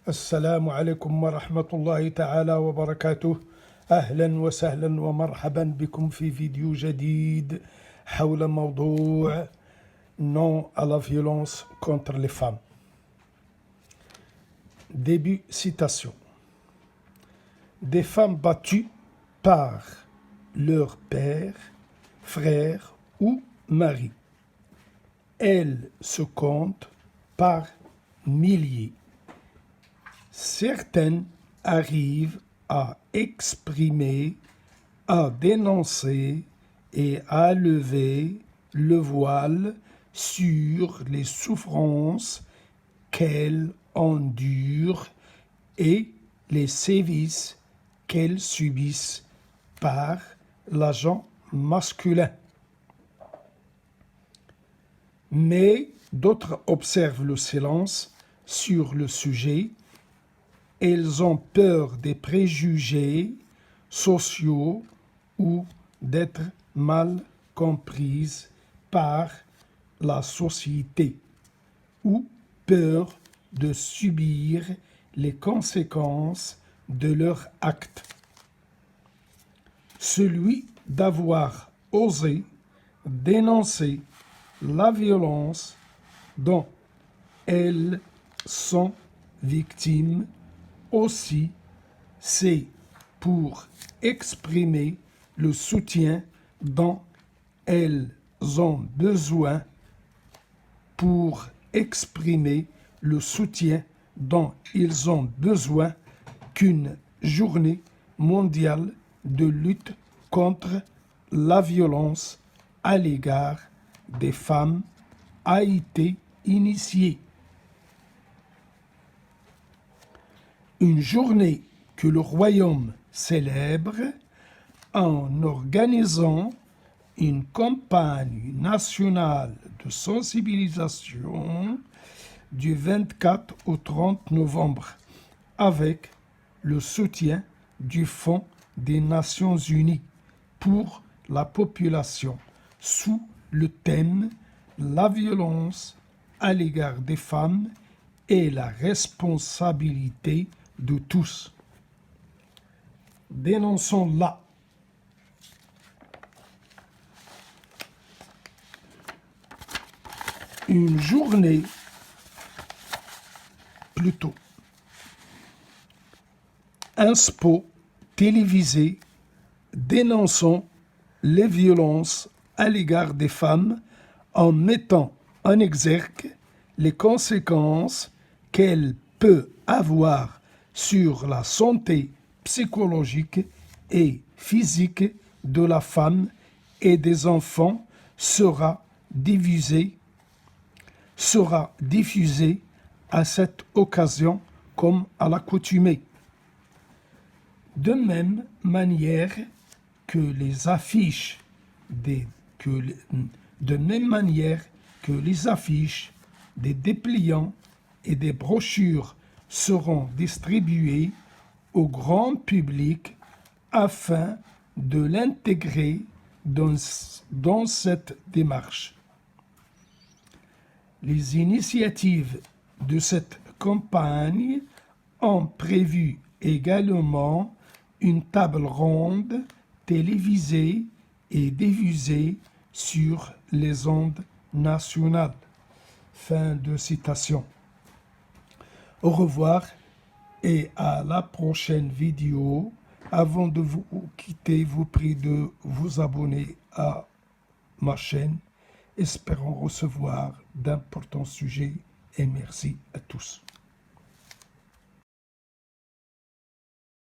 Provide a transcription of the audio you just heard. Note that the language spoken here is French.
السلام عليكم ورحمة الله تعالى وبركاته. أهلا وسهلا ومرحبا بكم في فيديو جديد حول موضوع Non à la violence contre les femmes. Début citation. Des femmes battues par leur père, frère ou mari. Elles se comptent par milliers. Certaines arrivent à exprimer, à dénoncer et à lever le voile sur les souffrances qu'elles endurent et les sévices qu'elles subissent par l'agent masculin. Mais d'autres observent le silence sur le sujet. Elles ont peur des préjugés sociaux ou d'être mal comprises par la société ou peur de subir les conséquences de leurs actes. Celui d'avoir osé dénoncer la violence dont elles sont victimes aussi, c'est pour exprimer le soutien dont elles ont besoin, pour exprimer le soutien dont ils ont besoin qu'une journée mondiale de lutte contre la violence à l'égard des femmes a été initiée. Une journée que le royaume célèbre en organisant une campagne nationale de sensibilisation du 24 au 30 novembre avec le soutien du Fonds des Nations Unies pour la population sous le thème « La violence à l'égard des femmes et la responsabilité de tous ». Dénonçons-la. Une journée, plutôt, un spot télévisé dénonçant les violences à l'égard des femmes en mettant en exergue les conséquences qu'elle peut avoir sur la santé psychologique et physique de la femme et des enfants sera diffusé à cette occasion comme à l'accoutumée. De même manière que les affiches des dépliants et des brochures seront distribuées au grand public afin de l'intégrer dans cette démarche. Les initiatives de cette campagne ont prévu également une table ronde télévisée et diffusée sur les ondes nationales. Fin de citation. Au revoir et à la prochaine vidéo. Avant de vous quitter, vous prie de vous abonner à ma chaîne. Espérons recevoir d'importants sujets et merci à tous.